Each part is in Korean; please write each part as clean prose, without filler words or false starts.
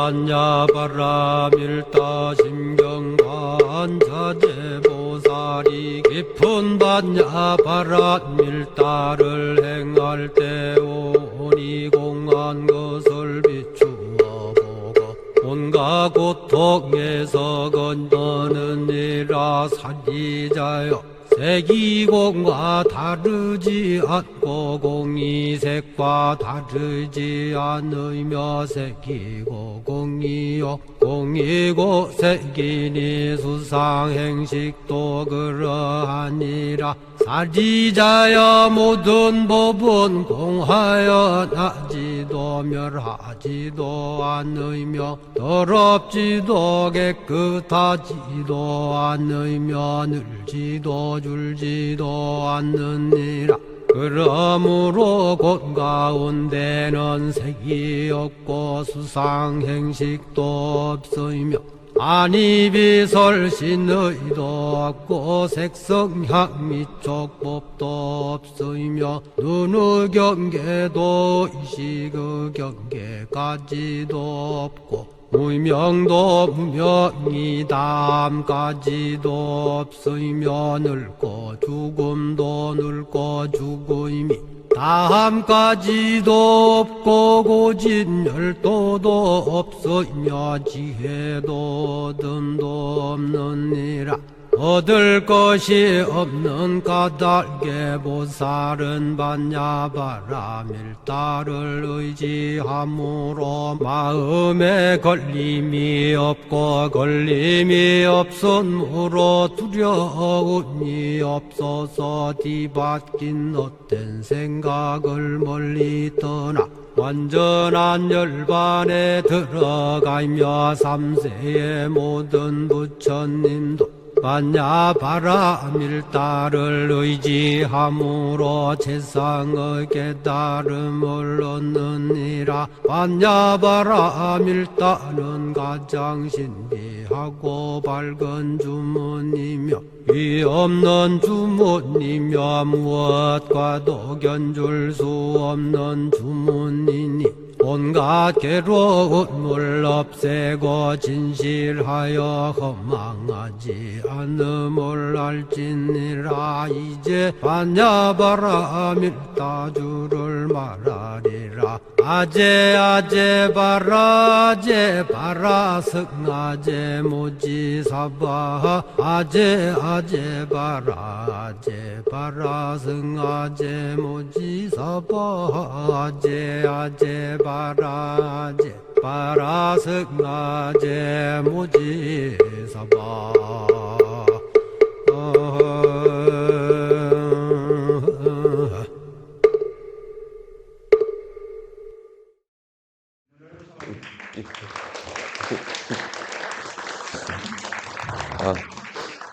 반야바라밀다 심경관자재보살이 깊은 반야바라밀다를 행할 때 오니 공한 것을 비추어 보고 온갖 고통에서 건너느니라. 사리자여, 색이공과 다르지 않고 공이색과 다르지 않으며 색이고 공이요 공이고 색이니 수상행식도 그러하니라. 사리자여, 모든 법은 공하여 나지도 멸하지도 않으며 더럽지도 깨끗하지도 않으며 늘지도 줄지도 않느니라. 그러므로 곧 가운데는 색이 없고 수상행식도 없으며 안이비설신의도 없고 색성향 미촉법도 없으며 눈의 경계도 의식의 경계까지도 없고 무명도 무명이 담까지도 없으며 늙고 죽음도 늙고 죽음이 다함까지도 없고 고진열도도 없으며 지혜도 얻음도 없느니라. 얻을 것이 없는 까닭에 보살은 반야바라밀다를 의지함으로 마음에 걸림이 없고 걸림이 없으므로 두려움이 없어서 뒤바뀐 헛된 생각을 멀리 떠나 완전한 열반에 들어가며 삼세의 모든 부처님도 반야바라밀다를 의지함으로 세상의 깨달음을 얻느니라. 반야바라밀다는 가장 신비하고 밝은 주문이며 위없는 주문이며 무엇과도 견줄 수 없는 주문이니 온갖 괴로움을 없애고 진실하여 허망하지 않음을 알지니라. 이제 반야바라밀다주를 말하리라. 아제 아제 바라 아제 바라 승아제 모지사바 아제 아제 바라 아제 바라 승아제 모지사바 아제 아제 바라 아제 바라 승아제 모지사바.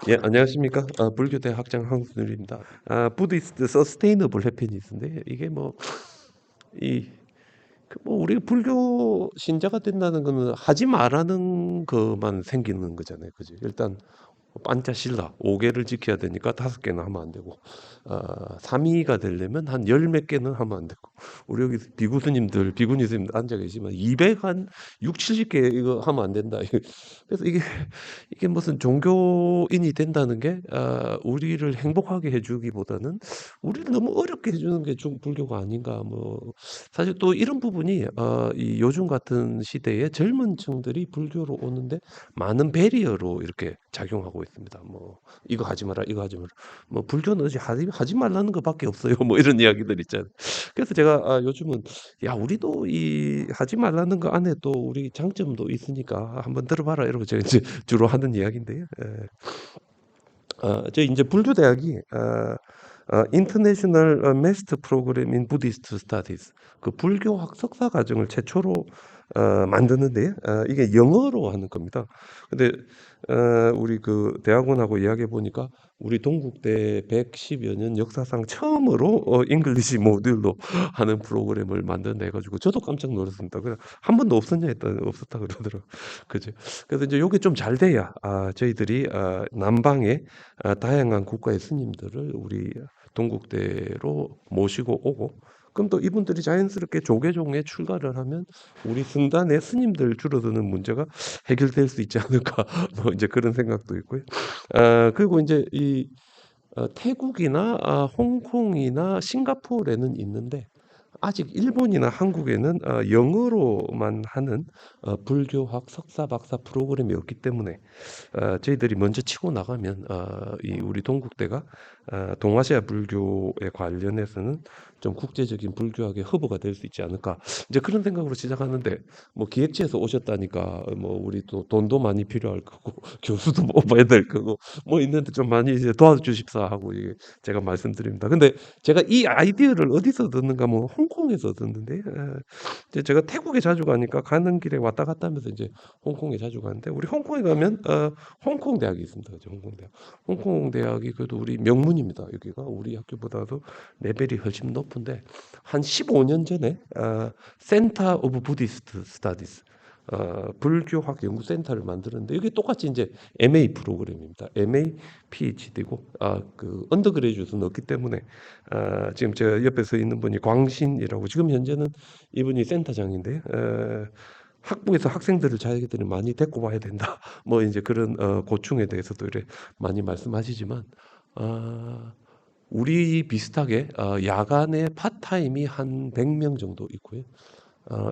예, 안녕하십니까. 불교대 학장 황순일입니다. 부디스트 서스테이너블 해피니스인데 이게 우리가 불교 신자가 된다는 거는 하지 말라는 것만 생기는 거잖아요. 그지? 일단 반자실라 5개를 지켜야 되니까 5개는 하면 안 되고, 삼위가 되려면 한 10몇 개는 하면 안 되고, 우리 여기 비구스님들, 비구니스님들 앉아 계시면 200, 한 6, 70개 이거 하면 안 된다. 그래서 이게 무슨 종교인이 된다는 게 우리를 행복하게 해주기보다는 우리를 너무 어렵게 해주는 게 불교가 아닌가. 사실 또 이런 부분이 이 요즘 같은 시대에 젊은 층들이 불교로 오는데 많은 배리어로 이렇게 작용하고 있습니다. 이거 하지 마라, 이거 하지 마라. 불교는 하지 말라는 것밖에 없어요. 이런 이야기들 있잖아요. 그래서 제가 요즘은 우리도 이 하지 말라는 거 안에 또 우리 장점도 있으니까 한번 들어봐라 이러고 제가 이제 주로 하는 이야기인데요. 저 이제 불교 대학이 인터내셔널 메스터 프로그램 인 부디스트 스타디스, 그 불교학 석사 과정을 최초로 만드는데 이게 영어로 하는 겁니다. 근데 우리 그 대학원하고 이야기해 보니까 우리 동국대 110여 년 역사상 처음으로 잉글리시 모듈로 하는 프로그램을 만든다 해가지고 저도 깜짝 놀랐습니다. 그냥 한 번도 없었냐 했더니 없었다 그러더라고요. 그죠? 그래서 이제 요게 좀 잘 돼야 저희들이 남방의 다양한 국가의 스님들을 우리 동국대로 모시고 오고 그럼 또 이분들이 자연스럽게 조계종에 출가를 하면 우리 승단의 스님들 줄어드는 문제가 해결될 수 있지 않을까 뭐 이제 그런 생각도 있고요. 그리고 이제 이 태국이나 홍콩이나 싱가포르에는 있는데 아직 일본이나 한국에는 영어로만 하는 불교학 석사 박사 프로그램이 없기 때문에 저희들이 먼저 치고 나가면 이 우리 동국대가 동아시아 불교에 관련해서는 좀 국제적인 불교학의 허브가 될 수 있지 않을까 이제 그런 생각으로 시작하는데 뭐 기획처에서 오셨다니까 뭐 우리 또 돈도 많이 필요할 거고 교수도 뽑아야 될 거고 뭐 있는데 좀 많이 이제 도와주십사 하고 이게 제가 말씀드립니다. 근데 제가 이 아이디어를 어디서 듣는가 뭐 홍콩에서 듣는데 이제 제가 태국에 자주 가니까 가는 길에 왔다 갔다 하면서 이제 홍콩에 자주 가는데 우리 홍콩에 가면 홍콩 대학이 있습니다. 그죠? 홍콩 대학. 홍콩 대학이 그래도 우리 명문입니다. 여기가 우리 학교보다도 레벨이 훨씬 높은데 한 15년 전에 센터 오브 부디스트 스타디스 불교학 연구센터를 만드는데 이게 똑같이 이제 MA 프로그램입니다. MA, PhD고 그 언더그레이주에트는 없기 때문에 지금 제가 옆에 서 있는 분이 광신이라고 지금 현재는 이분이 센터장인데 학부에서 학생들을 자기들이 많이 데리고 와야 된다. 뭐 이제 그런 고충에 대해서도 이래 많이 말씀하시지만 우리 비슷하게 야간에 파타임이 한 100명 정도 있고요.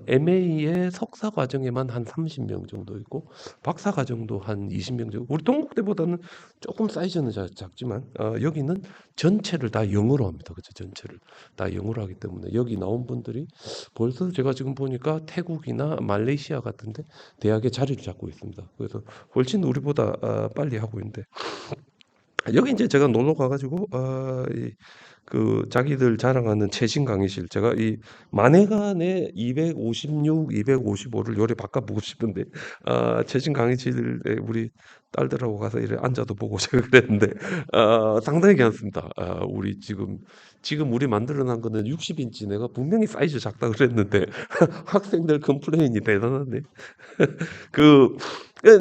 MA의 석사 과정에만 한 30명 정도 있고 박사 과정도 한 20명 정도. 우리 동국대보다는 조금 사이즈는 작지만 여기는 전체를 다 영어로 합니다. 그죠? 전체를 다 영어로 하기 때문에 여기 나온 분들이 벌써 제가 지금 보니까 태국이나 말레이시아 같은데 대학에 자리를 잡고 있습니다. 그래서 훨씬 우리보다 빨리 하고 있는데 여기 이제 제가 놀러 가가지고 그 자기들 자랑하는 최신 강의실 제가 이 만회간에 256, 255를 요래 바꿔보고 싶은데 최신 강의실에 우리 딸들하고 가서 이래 앉아도 보고 제가 그랬는데 상당히 괜찮습니다. 우리 지금 우리 만들어놓은 거는 60인치 내가 분명히 사이즈 작다 그랬는데 학생들 컴플레인이 대단하네. 그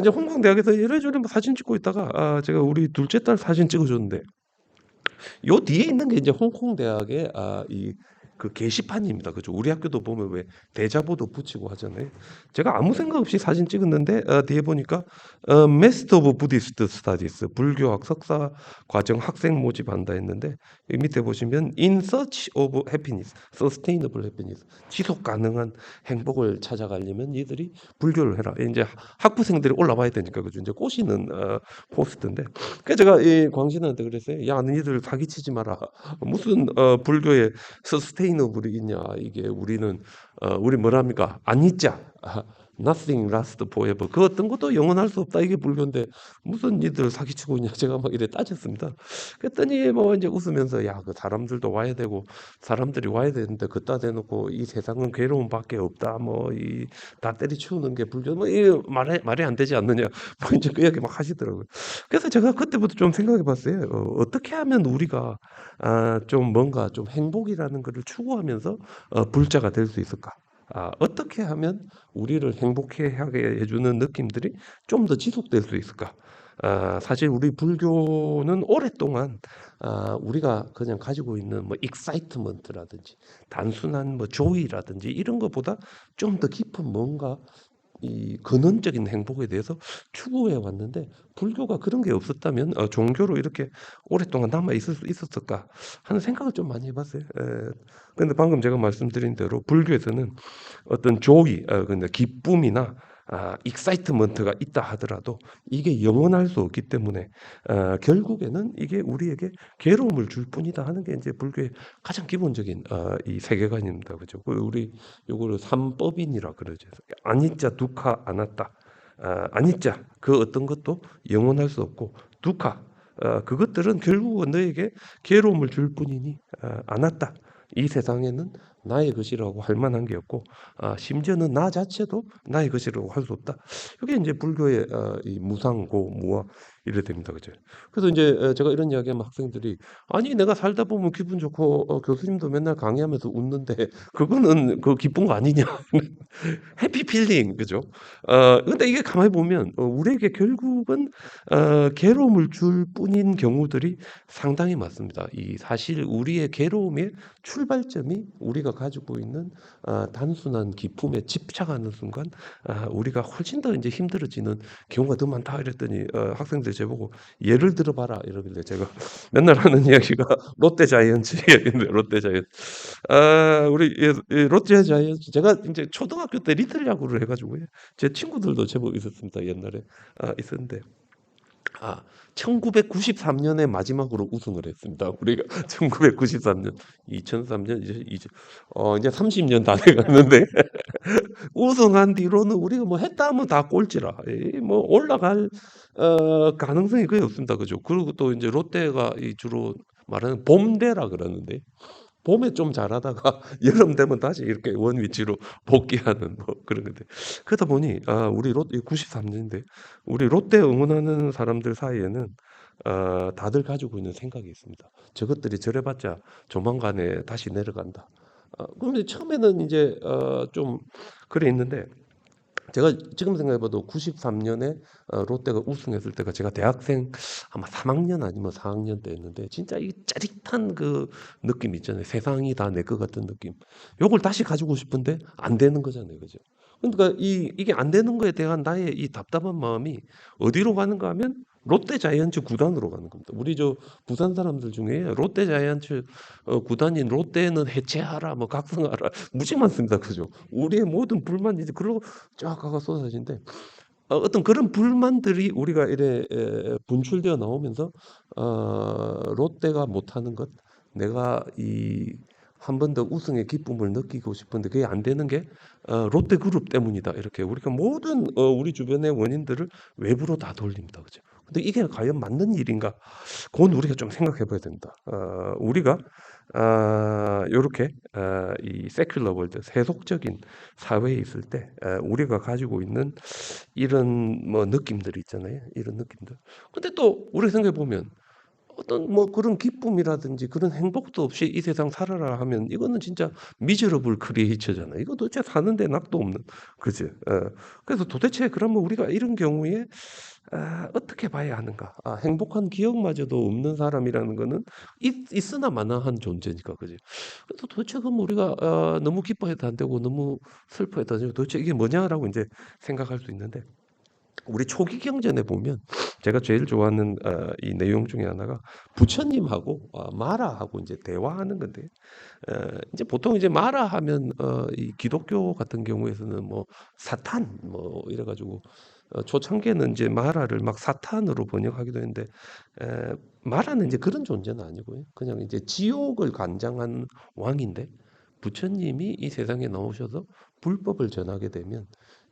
이제 홍콩 대학에서 이래저래 뭐 사진 찍고 있다가 제가 우리 둘째 딸 사진 찍어줬는데 요 뒤에 있는 게 이제 홍콩 대학의 이 그 게시판입니다. 그죠? 우리 학교도 보면 왜 대자보도 붙이고 하잖아요. 제가 아무 생각 없이 사진 찍었는데 뒤에 보니까 Master of Buddhist Studies 불교학 석사 과정 학생 모집한다 했는데 이 밑에 보시면 In Search of Happiness, Sustainable Happiness 지속 가능한 행복을 찾아가려면 얘들이 불교를 해라. 이제 학부생들이 올라와야 되니까 그죠? 이제 꼬시는 포스트인데 그래서 제가 이 광신한테 그랬어요. 야, 너희들 사기치지 마라. 무슨 불교에 서스테이너블이 있냐? 이게 우리는 우리 뭐랍니까? 아니짜. Nothing lasts forever. 그 어떤 것도 영원할 수 없다. 이게 불교인데 무슨 니들 사기치고 있냐? 제가 막 이래 따졌습니다. 그랬더니 뭐 이제 웃으면서 야, 그 사람들도 와야 되고 사람들이 와야 되는데 그따 대놓고 이 세상은 괴로움밖에 없다. 뭐 이 다 때리치우는 게 불교. 뭐이 말이 안 되지 않느냐? 뭐 이제 그 이야기 막 하시더라고요. 그래서 제가 그때부터 좀 생각해 봤어요. 어떻게 하면 우리가 좀 뭔가 좀 행복이라는 것을 추구하면서 불자가 될 수 있을까? 어떻게 하면 우리를 행복해 하게 해주는 느낌들이 좀 더 지속될 수 있을까? 사실 우리 불교는 오랫동안 우리가 그냥 가지고 있는 뭐 익사이트먼트라든지 단순한 뭐 조이라든지 이런 것보다 좀 더 깊은 뭔가 이 근원적인 행복에 대해서 추구해 왔는데 불교가 그런 게 없었다면 종교로 이렇게 오랫동안 남아 있을 수 있었을까 하는 생각을 좀 많이 해봤어요. 그런데 방금 제가 말씀드린 대로 불교에서는 어떤 조이, 근데 기쁨이나 익사이트먼트가 있다 하더라도 이게 영원할 수 없기 때문에 결국에는 이게 우리에게 괴로움을 줄 뿐이다 하는 게 이제 불교의 가장 기본적인 이 세계관입니다. 그죠? 우리 요거를 삼법인이라 그러죠. 아니짜, 두카, 아나타. 아니짜 그 어떤 것도 영원할 수 없고 두카 그것들은 결국은 너에게 괴로움을 줄 뿐이니 아나타 이 세상에는 나의 것이라고 할 만한 게 없고 심지어는 나 자체도 나의 것이라고 할 수 없다. 이게 이제 불교의 이 무상고 무아 이래 됩니다. 그죠? 그래서 이제 제가 이런 이야기하면 학생들이 아니 내가 살다 보면 기분 좋고 교수님도 맨날 강의하면서 웃는데 그거는 그 기쁜 거 아니냐? 해피 필링 그죠? 근데 이게 가만히 보면 우리에게 결국은 괴로움을 줄 뿐인 경우들이 상당히 많습니다. 이 사실 우리의 괴로움의 출발점이 우리가 가지고 있는 단순한 기쁨에 집착하는 순간 우리가 훨씬 더 이제 힘들어지는 경우가 더 많다 이랬더니 학생들 제보고 예를 들어봐라 이러길래 제가 맨날 하는 이야기가 롯데 자이언츠 이야기인데 롯데 자이언츠 우리 롯데 자이언츠 제가 이제 초등학교 때 리틀 야구를 해가지고요 제 친구들도 제법 있었습니다 옛날에 있었는데 1993년에 마지막으로 우승을 했습니다. 우리가 1993년, 2003년 이제 30년 다 돼갔는데 우승한 뒤로는 우리가 뭐 했다 하면 다 꼴찌라. 뭐 올라갈 가능성이 거의 없습니다. 그죠? 그리고 또 이제 롯데가 주로 말하는 봄대라 그러는데 봄에 좀 잘하다가 여름 되면 다시 이렇게 원 위치로 복귀하는 뭐 그런 건데 그러다 보니 우리 롯데 93년인데 우리 롯데 응원하는 사람들 사이에는 다들 가지고 있는 생각이 있습니다. 저것들이 저래봤자 조만간에 다시 내려간다. 그런데 처음에는 이제 좀 그래 있는데 제가 지금 생각해봐도 93년에 롯데가 우승했을 때가 제가 대학생 아마 3학년 아니면 4학년 때였는데 진짜 이 짜릿한 그 느낌 있잖아요. 세상이 다 내 것 같은 느낌. 요걸 다시 가지고 싶은데 안 되는 거잖아요. 그죠? 그러니까 이게 안 되는 거에 대한 나의 이 답답한 마음이 어디로 가는가 하면 롯데 자이언츠 구단으로 가는 겁니다. 우리 저 부산 사람들 중에 롯데 자이언츠 구단인 롯데는 해체하라, 뭐 각성하라 무지 많습니다. 그죠? 우리의 모든 불만이 이제 그러고 쫙 가가 쏟아지는데 어떤 그런 불만들이 우리가 이래 분출되어 나오면서 롯데가 못하는 것, 내가 이 한 번 더 우승의 기쁨을 느끼고 싶은데 그게 안 되는 게 롯데그룹 때문이다. 이렇게 우리가 모든 우리 주변의 원인들을 외부로 다 돌립니다. 그죠? 근데 이게 과연 맞는 일인가? 그건 우리가 좀 생각해 봐야 된다. 우리가 요렇게 이 세큘러 월드 세속적인 사회에 있을 때 우리가 가지고 있는 이런 뭐 느낌들이 있잖아요. 이런 느낌들. 근데 또 우리 생각해 보면 어떤 뭐 그런 기쁨이라든지 그런 행복도 없이 이 세상 살아라 하면 이거는 진짜 미저러블 크리에이처잖아요. 이거 도대체 사는데 낙도 없는 그지? 그래서 도대체 그러면 우리가 이런 경우에 어떻게 봐야 하는가? 행복한 기억마저도 없는 사람이라는 거는 있으나 마나한 존재니까 그지? 그래서 도대체 그럼 우리가 너무 기뻐해도 안 되고 너무 슬퍼해도 안 되고 도대체 이게 뭐냐라고 이제 생각할 수 있는데 우리 초기 경전에 보면 제가 제일 좋아하는 이 내용 중에 하나가 부처님하고 마라하고 이제 대화하는 건데 이제 보통 이제 마라 하면 이 기독교 같은 경우에서는 뭐 사탄 뭐 이래가지고 초창기에는 이제 마라를 막 사탄으로 번역하기도 했는데 마라는 이제 그런 존재는 아니고요. 그냥 이제 지옥을 관장한 왕인데 부처님이 이 세상에 나오셔서 불법을 전하게 되면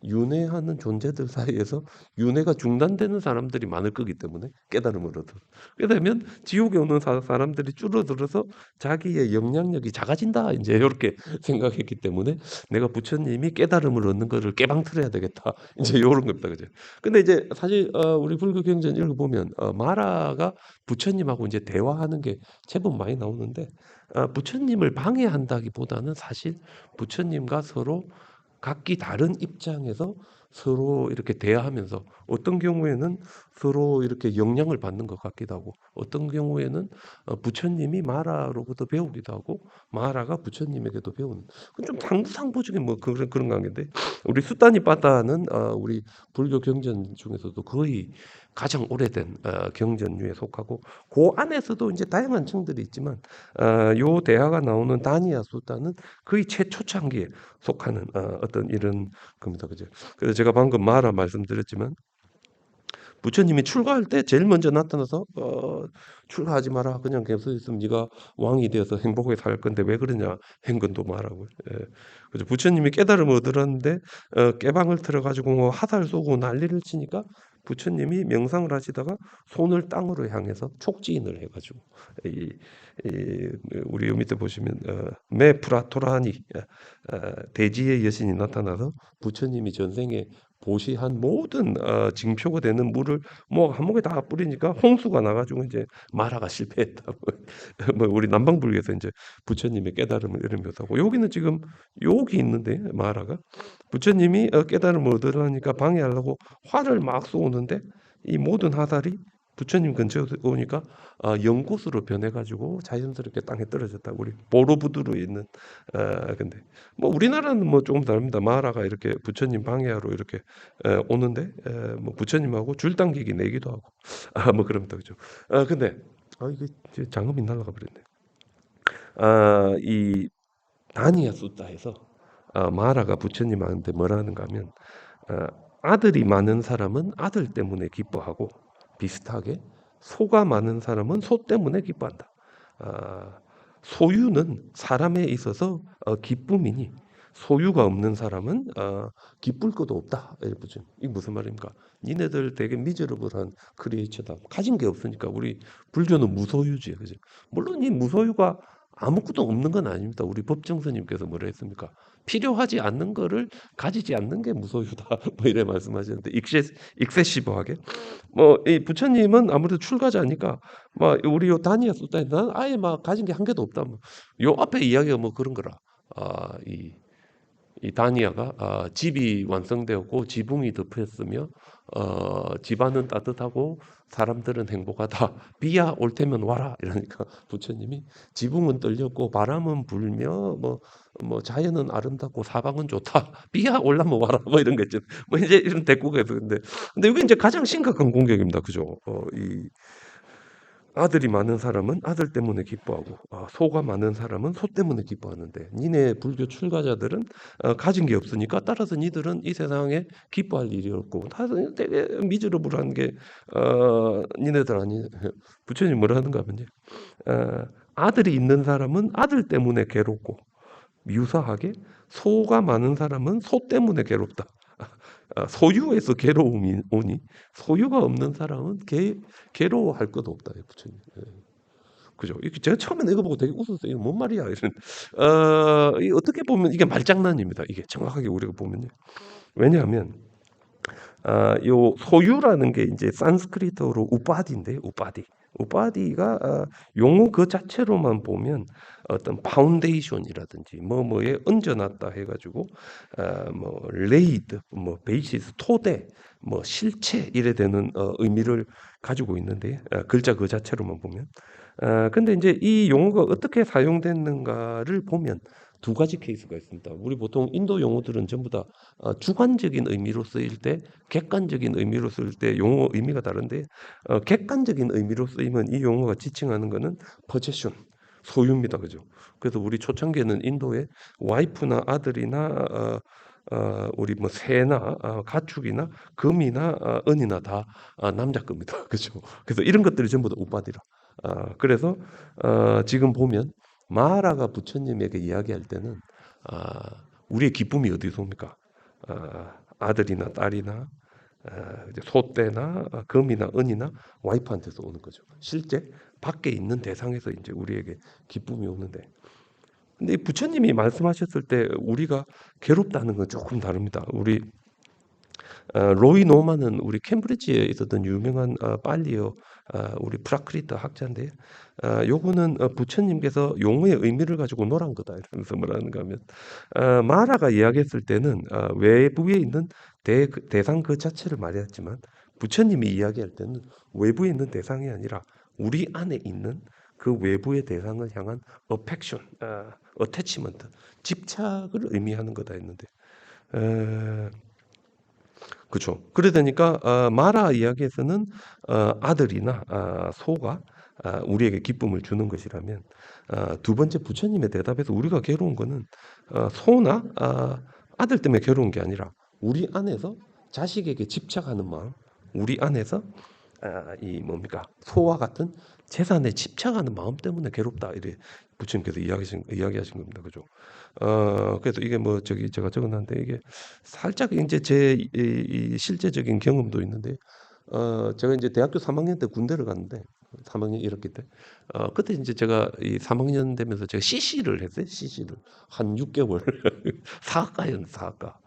윤회하는 존재들 사이에서 윤회가 중단되는 사람들이 많을 거기 때문에 깨달음을 얻어. 그러게 되면 지옥에 오는 사람들이 줄어들어서 자기의 영향력이 작아진다. 이제 이렇게 생각했기 때문에 내가 부처님이 깨달음을 얻는 거를 깨방틀어야 되겠다. 이제 이런 겁니다. 그죠? 근데 이제 사실 우리 불교 경전 읽어보면 마라가 부처님하고 이제 대화하는 게 제법 많이 나오는데 부처님을 방해한다기보다는 사실 부처님과 서로 각기 다른 입장에서 서로 이렇게 대화하면서 어떤 경우에는 서로 이렇게 영향을 받는 것 같기도 하고 어떤 경우에는 부처님이 마라로부터 배우기도 하고 마라가 부처님에게도 배우는 좀 상부상부적인 뭐 그런 관계인데 우리 수다니 빠따는 우리 불교 경전 중에서도 거의 가장 오래된 경전류에 속하고 그 안에서도 이제 다양한 층들이 있지만 요 대화가 나오는 다니아 수다는 거의 최초창기에 속하는 어떤 이런 겁니다. 그죠? 그래서 제가 방금 마라 말씀드렸지만 부처님이 출가할 때 제일 먼저 나타나서 출가하지 마라. 그냥 계속 있으면 네가 왕이 되어서 행복하게 살 건데 왜 그러냐. 행근도 말하고. 그래서 부처님이 깨달음을 얻으라는데 깨방을 틀어가지고 뭐 화살 쏘고 난리를 치니까 부처님이 명상을 하시다가 손을 땅으로 향해서 촉지인을 해가지고 이, 우리 요 밑에 보시면 메프라토라니 대지의 여신이 나타나서 부처님이 전생에 보시한 모든 징표가 되는 물을 뭐 한목에 다 뿌리니까 홍수가 나가지고 이제 마라가 실패했다고. 뭐 우리 남방불교에서 이제 부처님의 깨달음을 이런 묘사하고 여기는 지금 여기 있는데 마라가 부처님이 깨달음을 얻으려니까 방해하려고 활을 막 쏘는데 이 모든 화살이 부처님 근처에 오니까 연꽃으로 변해가지고 자연스럽게 땅에 떨어졌다. 우리 보로부두르에 있는 근데 뭐 우리나라는 뭐 조금 다릅니다. 마라가 이렇게 부처님 방해하러 이렇게 오는데 뭐 부처님하고 줄 당기기 내기도 하고 뭐 그럽니다, 그죠? 근데 이게 이제 장엄이 날아가 버렸네. 이 다니아 숫다에서 마라가 부처님한테 뭐라 하는가 하면 어, 아들이 많은 사람은 아들 때문에 기뻐하고 비슷하게 소가 많은 사람은 소 때문에 기뻐한다. 아, 소유는 사람에 있어서 기쁨이니 소유가 없는 사람은 기쁠 것도 없다. 이게 무슨 말입니까? 니네들 되게 미저러블한 크리에이처다. 가진 게 없으니까 우리 불교는 무소유지, 그죠? 물론 이 무소유가 아무것도 없는 건 아닙니다. 우리 법정 스님께서 뭐라 했습니까? 필요하지 않는 거를 가지지 않는 게 무소유다. 뭐 이래 말씀하셨는데 익세시브하게 뭐 이 부처님은 아무래도 출가자니까 막 우리 요 다니엘 sultan 난 아예 막 가진 게 한 개도 없다. 뭐. 요 앞에 이야기가 뭐 그런 거라. 이 다니아가 집이 완성되었고 지붕이 덮였으며 집안은 따뜻하고 사람들은 행복하다. 비야 올 테면 와라. 이러니까 부처님이 지붕은 떨렸고 바람은 불며 뭐 자연은 아름답고 사방은 좋다. 비야 올라면 와라. 뭐 이런 거 있죠. 뭐 이제 이런 대꾸가 있어. 근데 이게 이제 가장 심각한 공격입니다. 그죠? 이 아들이 많은 사람은 아들 때문에 기뻐하고 소가 많은 사람은 소 때문에 기뻐하는데 니네 불교 출가자들은 가진 게 없으니까 따라서 니들은 이 세상에 기뻐할 일이 없고 다 되게 미저러블한 게 니네들 아니 부처님 뭐라 하는가 하면요 아들이 있는 사람은 아들 때문에 괴롭고 유사하게 소가 많은 사람은 소 때문에 괴롭다. 소유에서 괴로움이 오니 소유가 없는 사람은 괴로워할 것도 없다. 부처님. 그죠? 이게 제가 처음에 읽어보고 되게 웃었어요. 이거 뭔 말이야? 이런. 어떻게 보면 이게 말장난입니다. 이게 정확하게 우리가 보면요. 왜냐하면 요 소유라는 게 이제 산스크리트어로 우파디인데 우파디. 우파디가 용어 그 자체로만 보면 어떤 파운데이션이라든지 뭐뭐에 얹어놨다 해가지고 뭐 레이드, 뭐 베이시스, 토대, 뭐 실체 이래 되는 의미를 가지고 있는데 글자 그 자체로만 보면 근데 이제 이 용어가 어떻게 사용됐는가를 보면 두 가지 케이스가 있습니다. 우리 보통 인도 용어들은 전부 다 주관적인 의미로 쓰일 때, 객관적인 의미로 쓰일 때 용어 의미가 다른데 객관적인 의미로 쓰이면 이 용어가 지칭하는 것은 possession, 소유입니다, 그죠? 그래서 우리 초창기에는 인도에 와이프나 아들이나 우리 뭐 새나 가축이나 금이나 은이나 다 남자 겁니다, 그죠? 그래서 이런 것들이 전부 다 우빠디라. 그래서 지금 보면 마하라가 부처님에게 이야기할 때는 우리의 기쁨이 어디서 옵니까? 아들이나 딸이나 이제 소떼나 금이나 은이나 와이프한테서 오는 거죠. 실제 밖에 있는 대상에서 이제 우리에게 기쁨이 오는데, 근데 이 부처님이 말씀하셨을 때 우리가 괴롭다는 건 조금 다릅니다. 우리 로이 노만은 우리 캠브리지에 있었던 유명한 빨리어 우리 프라크리트 학자인데 요거는 부처님께서 용어의 의미를 가지고 노란 거다 이러면서 뭐라는가 하면 마라가 이야기했을 때는 외부에 있는 대상 그 자체를 말했지만 부처님이 이야기할 때는 외부에 있는 대상이 아니라 우리 안에 있는 그 외부의 대상을 향한 어펙션, 어태치먼트, 집착을 의미하는 거다 했는데 그렇죠. 그래 되니까 마라 이야기에서는 아들이나 소가 우리에게 기쁨을 주는 것이라면 두 번째 부처님의 대답에서 우리가 괴로운 거는 소나 아들 때문에 괴로운 게 아니라 우리 안에서 자식에게 집착하는 마음, 우리 안에서 이 뭡니까 소와 같은 재산에 집착하는 마음 때문에 괴롭다 이래 부처님께서 이야기하신 겁니다. 그죠? 그래서 이게 뭐 제가 적어놨는데 이게 살짝 이제 제 이 실제적인 경험도 있는데 제가 이제 대학교 3학년 때 군대를 갔는데 3학년 1학기 때 그때 이제 제가 이 3학년 되면서 제가 CC를 했어요. CC를 한 6개월 사학과였는데 사학과.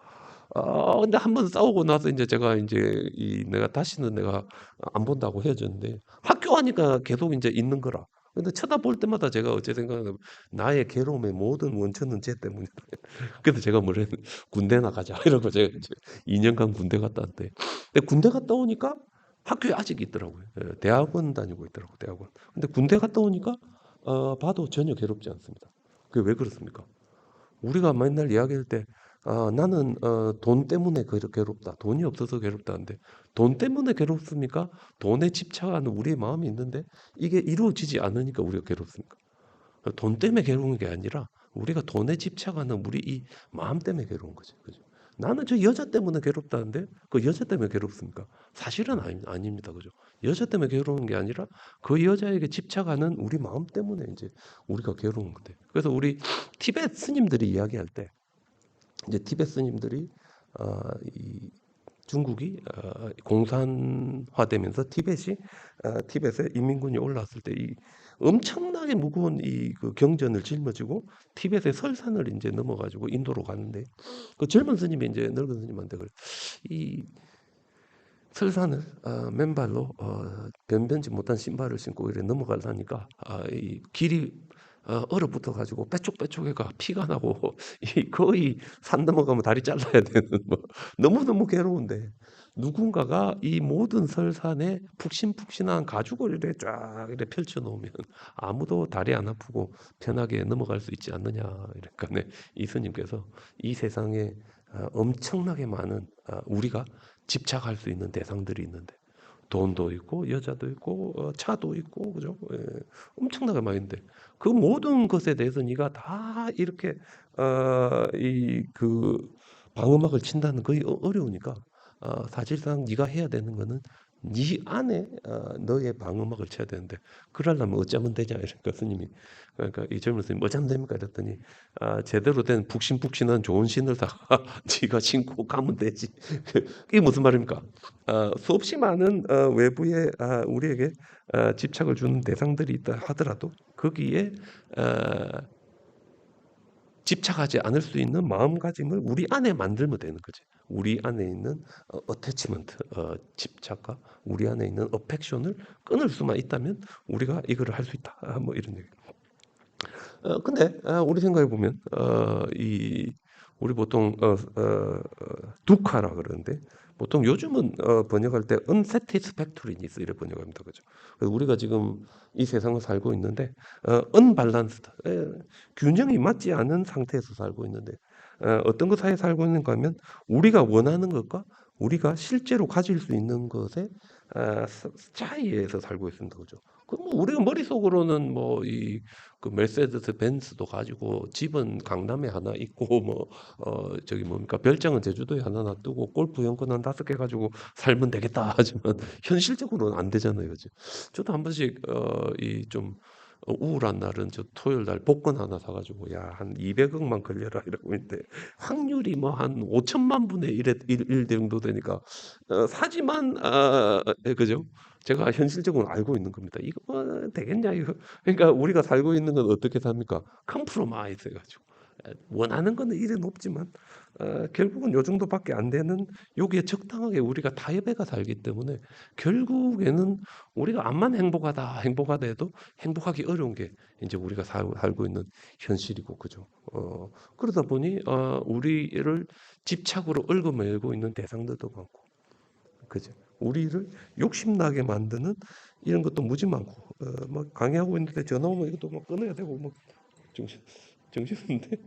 근데 한 번 싸우고 나서 이제 제가 이제 이 내가 다시는 내가 안 본다고 헤어졌는데 학교 가니까 계속 이제 있는 거라. 근데 쳐다볼 때마다 제가 어째 생각하면 나의 괴로움의 모든 원천은 쟤 때문이다. 그래서 제가 뭐래 군대 나가자 이러고 제가 이제 2년간 군대 갔다 왔는데 근데 군대 갔다 오니까 학교에 아직 있더라고요. 예, 대학원 다니고 있더라고 대학원. 근데 군대 갔다 오니까 봐도 전혀 괴롭지 않습니다. 그게 왜 그렇습니까? 우리가 맨날 이야기할 때 나는 돈 때문에 괴롭다. 돈이 없어서 괴롭다는데 돈 때문에 괴롭습니까? 돈에 집착하는 우리의 마음이 있는데 이게 이루어지지 않으니까 우리가 괴롭습니까? 돈 때문에 괴로운 게 아니라 우리가 돈에 집착하는 우리 이 마음 때문에 괴로운 거죠. 그죠? 나는 저 여자 때문에 괴롭다는데 그 여자 때문에 괴롭습니까? 사실은 아닙니다. 그죠? 여자 때문에 괴로운 게 아니라 그 여자에게 집착하는 우리 마음 때문에 이제 우리가 괴로운 건데. 그래서 우리 티베트 스님들이 이야기할 때 이제 티베트 스님들이 이 중국이 공산화되면서 티벳에 인민군이 올라왔을 때 이 엄청나게 무거운 이 그 경전을 짊어지고 티벳의 설산을 이제 넘어가지고 인도로 가는데 그 젊은 스님이 이제 늙은 스님한테 그래 이 설산을 맨발로 변변치 못한 신발을 신고 이래 넘어가려니까 이 길이 얼어붙어 가지고 빼쪽빼쪽해가 피가 나고 이 거의 산 넘어가면 다리 잘라야 되는 뭐 너무너무 괴로운데 누군가가 이 모든 설산에 푹신푹신한 가죽을 이렇게 쫙 이렇게 펼쳐 놓으면 아무도 다리 안 아프고 편하게 넘어갈 수 있지 않느냐 이러니까 이 스님께서 이 세상에 엄청나게 많은 우리가 집착할 수 있는 대상들이 있는데 돈도 있고 여자도 있고 차도 있고 그죠? 예, 엄청나게 많이 있는데 그 모든 것에 대해서 네가 다 이렇게 이 그 방음막을 친다는 거의 어려우니까 사실상 네가 해야 되는 거는 네 안에 너의 방음막을 쳐야 되는데 그러려면 어쩌면 되냐 이러니까 스님이 그러니까 이 젊은 스님 어쩌면 됩니까 이랬더니 제대로 된 푹신푹신한 좋은 신을 다 네가 신고 가면 되지. 이게 무슨 말입니까? 수없이 많은 외부의 우리에게 집착을 주는 대상들이 있다 하더라도 거기에 어, 집착하지 않을 수 있는 마음가짐을 우리 안에 만들면 되는 거지. 우리 안에 있는 어태치먼트, 집착과 우리 안에 있는 어펙션을 끊을 수만 있다면 우리가 이거를 할 수 있다. 뭐 이런 얘기. 근데 우리 생각해 보면 이 우리 보통 두카라 그러는데 보통 요즘은 번역할 때 unsatisfactoriness 이렇게 번역합니다. 그죠? 그래서 우리가 지금 이 세상을 살고 있는데 unbalanced 균형이 맞지 않은 상태에서 살고 있는데 어떤 것 사이에 살고 있는가 하면 우리가 원하는 것과 우리가 실제로 가질 수 있는 것의 차이에서 살고 있습니다. 그죠? 그뭐 우리가 머릿속으로는 뭐 이 그 메르세데스 벤츠도 가지고 집은 강남에 하나 있고 뭐 저기 뭡니까 별장은 제주도에 하나 놔두고 골프 연권 한 5개 가지고 살면 되겠다 하지만 현실적으로는 안 되잖아요. 그죠? 저도 한 번씩 이 좀 우울한 날은 저 토요일 날 복권 하나 사가지고 야 한 200억만 걸려라 이러고 있는데 확률이 뭐 한 5천만 분의 1 정도 되니까 사지만 그죠? 제가 현실적으로 알고 있는 겁니다. 이거 뭐 되겠냐 이거. 그러니까 우리가 살고 있는 건 어떻게 삽니까? 컴프로마이즈 해가지고 원하는 거는 이래 높지만 결국은 요 정도밖에 안 되는 여기에 적당하게 우리가 타협해가 살기 때문에 결국에는 우리가 암만 행복하다 해도 행복하기 어려운 게 이제 우리가 살고 있는 현실이고 그죠. 그러다 보니 우리를 집착으로 얽어매고 있는 대상들도 많고 그죠. 우리를 욕심나게 만드는 이런 것도 무지 많고 막 강의하고 있는데 전화 오면 이것도 막 끊어야 되고 막 정신없는데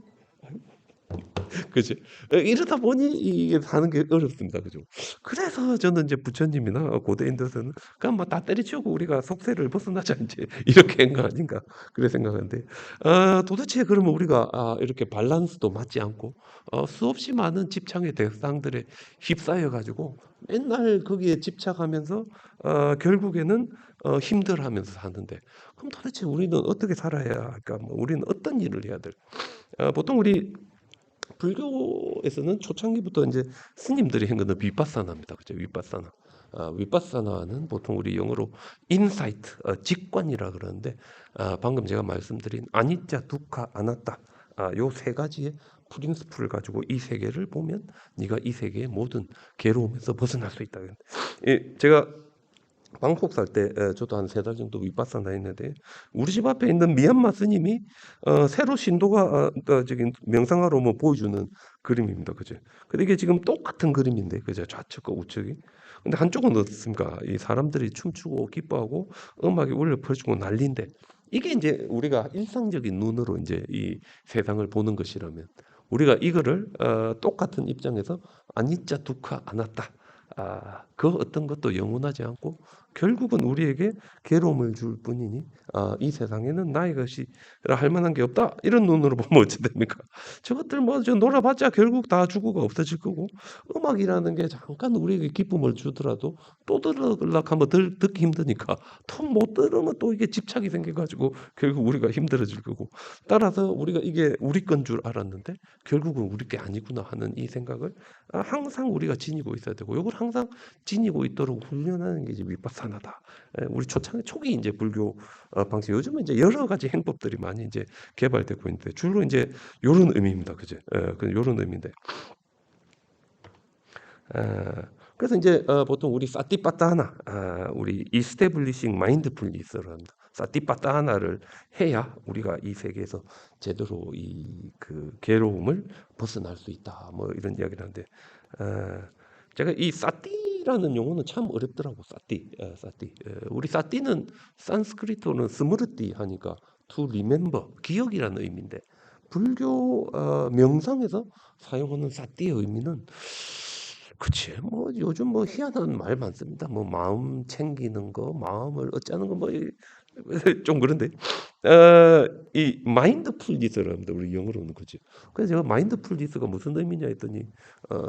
그지? 이러다 보니 이게 사는 게 어렵습니다. 그죠? 그래서 저는 이제 부처님이나 고대인들은 그냥 뭐 다 때려치우고 우리가 속세를 벗어나자 이제 이렇게 한 거 아닌가 그래 생각하는데 도대체 그러면 우리가 이렇게 밸런스도 맞지 않고 수없이 많은 집착의 대상들에 휩싸여 가지고 맨날 거기에 집착하면서 결국에는 힘들어하면서 사는데 그럼 도대체 우리는 어떻게 살아야 할까? 뭐 우리는 어떤 일을 해야 될? 보통 우리 불교에서는 초창기부터 이제 스님들이 한 거는 윗바사나입니다. 그죠? 윗바사나. 위파사나는 보통 우리 영어로 인사이트, 직관이라 그러는데 방금 제가 말씀드린 아니짜, 두카, 아나타 요 세 가지의 프린스플을 가지고 이 세계를 보면 네가 이 세계의 모든 괴로움에서 벗어날 수 있다. 제가 방콕 살 때 저도 한 3달 정도 위파사나 했는데 우리 집 앞에 있는 미얀마 스님이 새로 신도가 저기 명상하러 뭐 보여주는 그림입니다. 그죠? 근데 이게 지금 똑같은 그림인데 그죠? 좌측과 우측이. 근데 한쪽은 어떻습니까? 이 사람들이 춤추고 기뻐하고 음악이 울려 퍼지고 난리인데 이게 이제 우리가 일상적인 눈으로 이제 이 세상을 보는 것이라면 우리가 이거를 똑같은 입장에서 아니짜 두카 아나타 그 어떤 것도 영원하지 않고 결국은 우리에게 괴로움을 줄 뿐이니 이 세상에는 나의 것이라 할 만한 게 없다. 이런 눈으로 보면 어찌 됩니까? 저것들 뭐 저 놀아봤자 결국 다 죽어가 없어질 거고 음악이라는 게 잠깐 우리에게 기쁨을 주더라도 또 들으려고 하면 듣기 힘드니까 더 못 들으면 또 이게 집착이 생겨가지고 결국 우리가 힘들어질 거고 따라서 우리가 이게 우리 건 줄 알았는데 결국은 우리 게 아니구나 하는 이 생각을 항상 우리가 지니고 있어야 되고 이걸 항상 지니고 있도록 훈련하는 게 이제 위파사나다. 우리 초기 이제 불교 방식 요즘은 이제 여러 가지 행법들이 많이 이제 개발되고 있는데 주로 이제 요런 의미입니다. 그죠? 요런 의미인데. 그래서 이제 보통 우리 사티파타하나 우리 이스태블리싱 마인드풀니스를 합니다. 사티파타하나를 해야 우리가 이 세계에서 제대로 이 그 괴로움을 벗어날 수 있다. 뭐 이런 이야기를 하는데 제가 이 사티라는 용어는 참 어렵더라고. 사티. 우리 사티는 산스크리트어는 스무르티 하니까 to remember 기억이라는 의미인데 불교 명상에서 사용하는 사티의 의미는 그치 뭐 요즘 뭐 희한한 말 많습니다. 뭐 마음 챙기는 거, 마음을 어쩌는 거 뭐 좀 그런데 이 마인드풀니스를 합니다. 우리 영어로는 그죠. 그래서 제가 마인드풀니스가 무슨 의미냐 했더니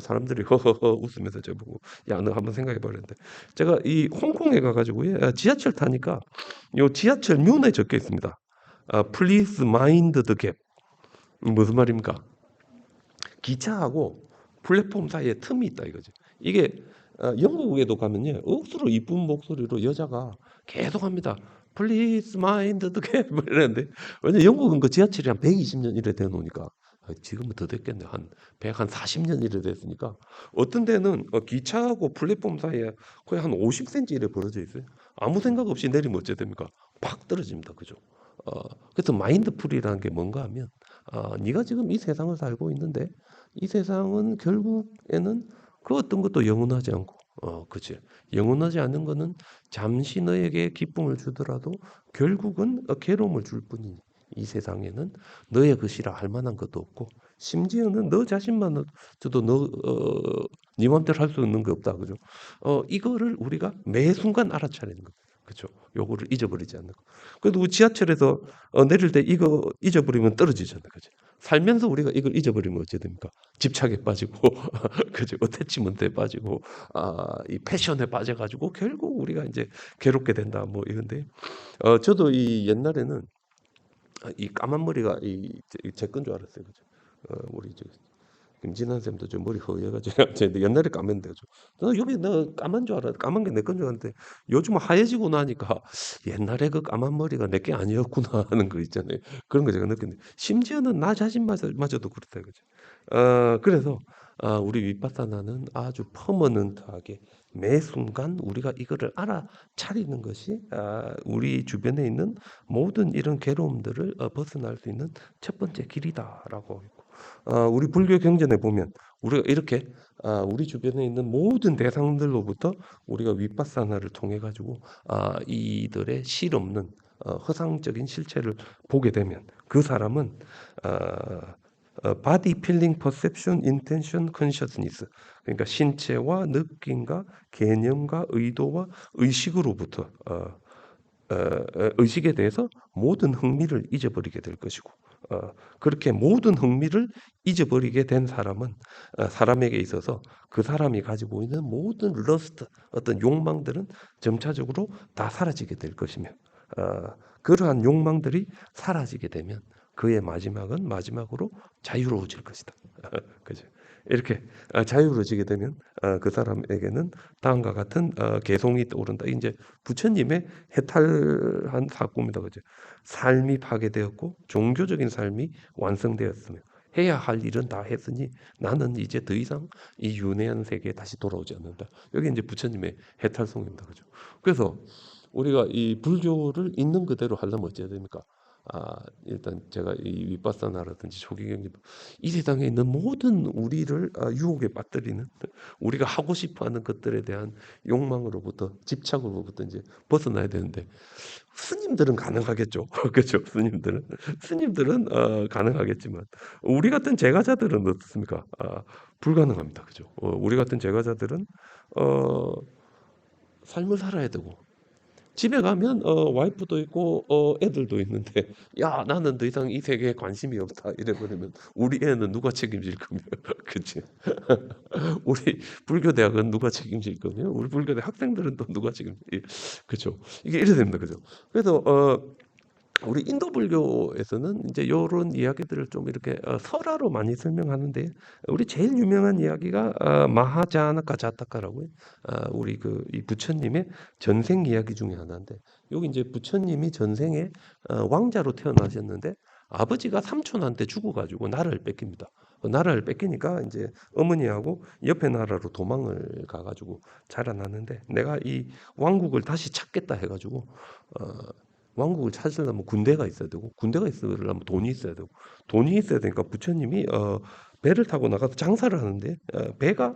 사람들이 허허허 웃으면서 저보고 야 너 한번 생각해 보랬는데 제가 이 홍콩에 가가지고 지하철 타니까 요 지하철 묘에 적혀 있습니다. Please mind the gap. 무슨 말입니까? 기차하고 플랫폼 사이에 틈이 있다 이거죠. 이게 영국에도 가면요 억수로 이쁜 목소리로 여자가 계속합니다. Please mind the gap 이러는데 왜냐 영국은 그 지하철이 한 120년 이래 돼 놓으니까 지금은 더 됐겠네 한 140년 이래 됐으니까 어떤 데는 기차하고 플랫폼 사이에 거의 한 50cm 이래 벌어져 있어요. 아무 생각 없이 내리면 어째 됩니까? 팍 떨어집니다. 그죠? 그래서 마인드풀이라는 게 뭔가 하면 네가 지금 이 세상을 살고 있는데 이 세상은 결국에는 그 어떤 것도 영원하지 않고 그치 영원하지 않은 거는 잠시 너에게 기쁨을 주더라도 결국은 괴로움을 줄 뿐이니 이 세상에는 너의 것이라 할 만한 것도 없고 심지어는 너 자신만으로도 네 맘대로 할 수 있는 게 없다 그죠 이거를 우리가 매 순간 알아차리는 거 그죠 요거를 잊어버리지 않는 거 그래도 지하철에서 내릴 때 이거 잊어버리면 떨어지잖아요 그죠 살면서 우리가 이걸 잊어버리면 어찌 됩니까? 집착에 빠지고, 그죠? 어태치먼트에 빠지고, 이 패션에 빠져가지고 결국 우리가 이제 괴롭게 된다. 뭐 이런데, 저도 이 옛날에는 이 까만 머리가 제 건 줄 알았어요, 그죠? 우리 김진환 쌤도 저 머리 허해가지고 옛날에 까맨데 저 여기 나 까만 줄 알아 까만 게 내 건 줄 알았는데 요즘 하얘지고 나니까 옛날에 그 까만 머리가 내 게 아니었구나 하는 거 있잖아요. 그런 거 제가 느꼈는데 심지어는 나 자신마저도 그렇다 그죠. 그래서 우리 위파사나는 아주 퍼머넌트하게 매 순간 우리가 이거를 알아차리는 것이 우리 주변에 있는 모든 이런 괴로움들을 벗어날 수 있는 첫 번째 길이다라고 우리 불교 경전에 보면 우리가 이렇게 우리 주변에 있는 모든 대상들로부터 우리가 위파사나를 통해 가지고 이들의 실없는 허상적인 실체를 보게 되면 그 사람은 body, feeling, perception, intention, consciousness 그러니까 신체와 느낌과 개념과 의도와 의식으로부터 의식에 대해서 모든 흥미를 잊어버리게 될 것이고 그렇게 모든 흥미를 잊어버리게 된 사람은 사람에게 있어서 그 사람이 가지고 있는 모든 러스트 어떤 욕망들은 점차적으로 다 사라지게 될 것이며 그러한 욕망들이 사라지게 되면 그의 마지막은 마지막으로 자유로워질 것이다. 그죠? 이렇게 자유로워지게 되면 그 사람에게는 다음과 같은 개송이 떠오른다. 이제 부처님의 해탈한 사고입니다. 그죠? 삶이 파괴되었고 종교적인 삶이 완성되었으며 해야 할 일은 다 했으니 나는 이제 더 이상 이 윤회한 세계에 다시 돌아오지 않는다. 여기 이제 부처님의 해탈송입니다. 그죠? 그래서 우리가 이 불교를 있는 그대로 하려면 어찌해야 됩니까? 일단 제가 이 윗바사나라든지 초기경제 이 세상에 있는 모든 우리를 유혹에 빠뜨리는 우리가 하고 싶어하는 것들에 대한 욕망으로부터 집착으로부터 이제 벗어나야 되는데 스님들은 가능하겠죠. 그렇죠. 스님들은 가능하겠지만 우리 같은 제가자들은 어떻습니까? 불가능합니다. 그죠? 우리 같은 제가자들은 어, 삶을 살아야 되고 집에 가면 와이프도 있고 애들도 있는데 야 나는 더 이상 이 세계에 관심이 없다 이래 버리면 우리 애는 누가 책임질 거며 그치 우리 불교대학은 누가 책임질 거며 우리 불교대 학생들은 또 누가 그죠 이게 이래 됩니다 그죠 그래서 우리 인도 불교에서는 이제 요런 이야기들을 좀 이렇게 설화로 많이 설명하는데 우리 제일 유명한 이야기가 마하자나카 자타카라고요. 우리 이 부처님의 전생 이야기 중에 하나인데 여기 이제 부처님이 전생에 왕자로 태어나셨는데 아버지가 삼촌한테 죽어가지고 나라를 뺏깁니다. 나라를 뺏기니까 이제 어머니하고 옆에 나라로 도망을 가가지고 자라나는데 내가 이 왕국을 다시 찾겠다 해가지고 어, 왕국을 찾으려면 군대가 있어야 되고 군대가 있으려면 돈이 있어야 되고 돈이 있어야 되니까 부처님이 배를 타고 나가서 장사를 하는데 배가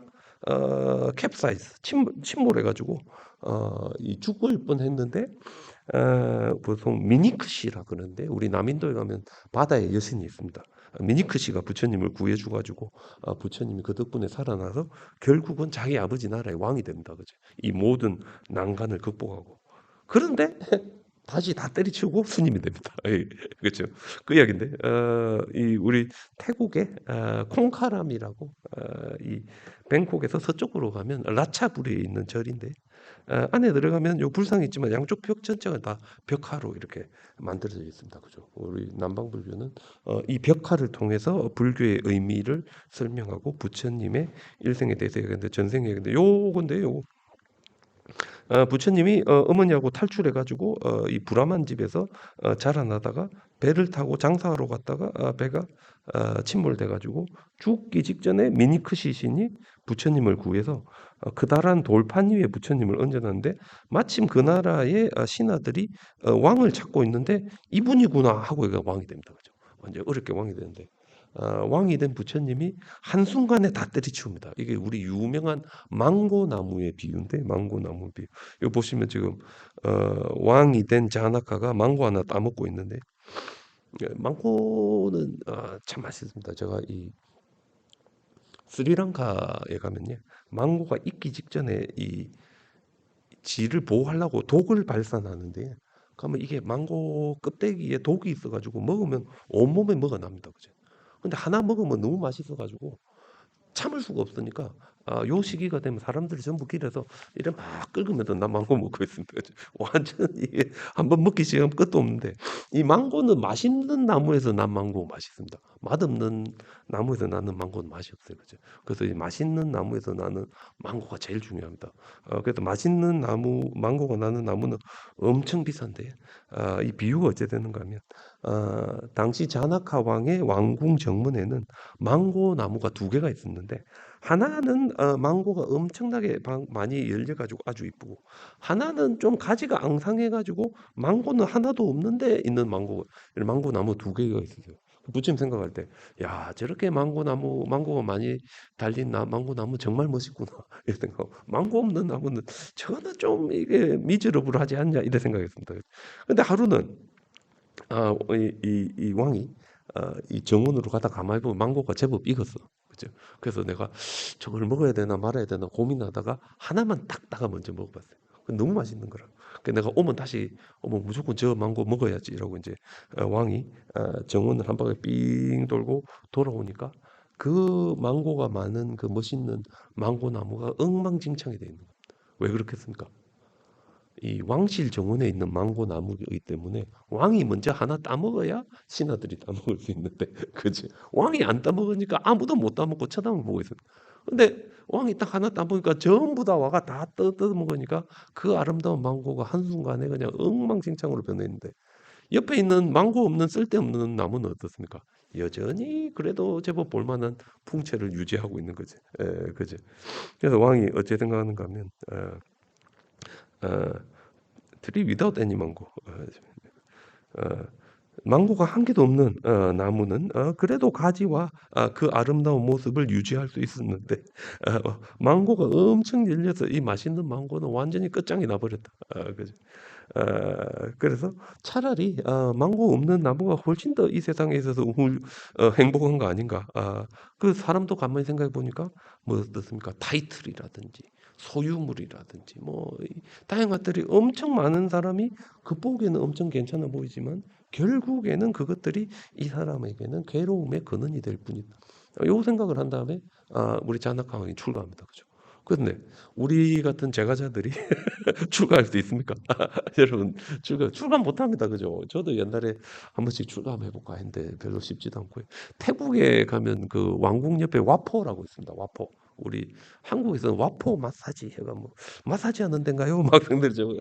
캡사이즈 침몰해가지고 이 죽을 뻔했는데 보통 미니크시라 그러는데 우리 남인도에 가면 바다에 여신이 있습니다. 미니크시가 부처님을 구해주가지고 부처님이 그 덕분에 살아나서 결국은 자기 아버지 나라의 왕이 됩니다. 그죠? 이 모든 난간을 극복하고 그런데 다시 다 때리치우고 스님이 됩니다. 그렇죠. 그 이야기인데 이 우리 태국의 콩카람이라고 이 뱅콕에서 서쪽으로 가면 라차불에 있는 절인데 안에 들어가면 요 불상이 있지만 양쪽 벽 전체가 다 벽화로 이렇게 만들어져 있습니다. 그죠? 우리 남방 불교는 이 벽화를 통해서 불교의 의미를 설명하고 부처님의 일생에 대해서 얘기하는데 전생 얘기인데 요건데 요 부처님이 어머니하고 탈출해가지고 이 불암한 집에서 자라나다가 배를 타고 장사하러 갔다가 배가 침몰돼가지고 죽기 직전에 미니크 시신이 부처님을 구해서 그다란 돌판 위에 부처님을 얹어놨는데 마침 그 나라의 신하들이 왕을 찾고 있는데 이분이구나 하고 얘가 왕이 됩니다. 그죠? 완전 어렵게 왕이 되는데 왕이 된 부처님이 한순간에 다 때리치웁니다. 이게 우리 유명한 망고나무의 비유인데 망고나무 비유. 이거 보시면 지금 왕이 된 자나카가 망고 하나 따먹고 있는데 망고는 참 맛있습니다. 제가 이 스리랑카에 가면요. 망고가 익기 직전에 이 지를 보호하려고 독을 발산하는데 그러면 이게 망고 껍데기에 독이 있어가지고 먹으면 온몸에 뭐가 납니다. 그죠? 근데 하나 먹으면 너무 맛있어가지고 참을 수가 없으니까 요 시기가 되면 사람들이 전부 길에서 이래 막 긁으면서 나 망고 먹고 있습니다. 완전 이게 한번 먹기 시작하면 끝도 없는데 이 망고는 맛있는 나무에서 난 망고 맛있습니다. 맛없는 나무에서 나는 망고는 맛이 없어요. 그죠? 그래서 이 맛있는 나무에서 나는 망고가 제일 중요합니다. 그래서 맛있는 나무, 망고가 나는 나무는 엄청 비싼데 이 비유가 어째 되는가 하면 당시 자나카 왕의 왕궁 정문에는 망고 나무가 두 개가 있었는데 하나는 망고가 엄청나게 많이 열려가지고 아주 이쁘고 하나는 좀 가지가 앙상해가지고 망고는 하나도 없는데 있는 망고 나무 두 개가 있었어요. 부처님 생각할 때, 야 저렇게 망고가 많이 달린 망고 나무 정말 멋있구나 이런 생각. 망고 없는 나무는 저거는 좀 이게 미즈러블하지 않냐 이런 생각했습니다. 근데 하루는 이 왕이 이 정원으로 가다 가만히 보면 망고가 제법 익었어. 그죠? 그래서 내가 저걸 먹어야 되나 말아야 되나 고민하다가 하나만 딱 따가 먼저 먹어봤어요. 너무 맛있는 거라. 내가 오면 무조건 저 망고 먹어야지 이러고 이제 왕이 정원을 한 바퀴 삥 돌고 돌아오니까 그 망고가 많은 그 멋있는 망고 나무가 엉망진창이 돼 있는 거예요. 왜 그렇겠습니까? 이 왕실 정원에 있는 망고 나무이기 때문에 왕이 먼저 하나 따먹어야 신하들이 따먹을 수 있는데, 그지? 왕이 안 따먹으니까 아무도 못 따먹고 쳐다만 보고 있어요. 근데 왕이 딱 하나 따먹으니까 전부 다 와가 다 뜯어먹으니까 그 아름다운 망고가 한순간에 그냥 엉망진창으로 변했는데, 옆에 있는 망고 없는 쓸데없는 나무는 어떻습니까? 여전히 그래도 제법 볼만한 풍채를 유지하고 있는 거지. 그지? 그래서 왕이 어째 생각하는가 하면, 어, tree without any mango. 어, 망고가 한 개도 없는 나무는 그래도 가지와 그 아름다운 모습을 유지할 수 있었는데, 망고가 엄청 열려서 이 맛있는 망고는 완전히 끝장이 나버렸다. 그죠? 그래서 차라리 망고 없는 나무가 훨씬 더 이 세상에 있어서 행복한 거 아닌가. 그 사람도 가만히 생각해 보니까 뭐 어떻습니까? 타이틀이라든지 소유물이라든지 뭐 다양한 것들이 엄청 많은 사람이 겉보기에는 엄청 괜찮아 보이지만 결국에는 그것들이 이 사람에게는 괴로움의 근원이 될 뿐이다. 요 생각을 한 다음에 우리 자나강이 출가합니다. 그죠? 그런데 우리 같은 제가자들이 출가할 수 있습니까? 여러분 출가 못합니다. 그죠? 저도 옛날에 한 번씩 출가 한번 해볼까 했는데 별로 쉽지도 않고요. 태국에 가면 그 왕궁 옆에 와포라고 있습니다. 와포. 우리 한국에서는 와포 마사지 해가 뭐 마사지 하는 데인가요? 막 등들 저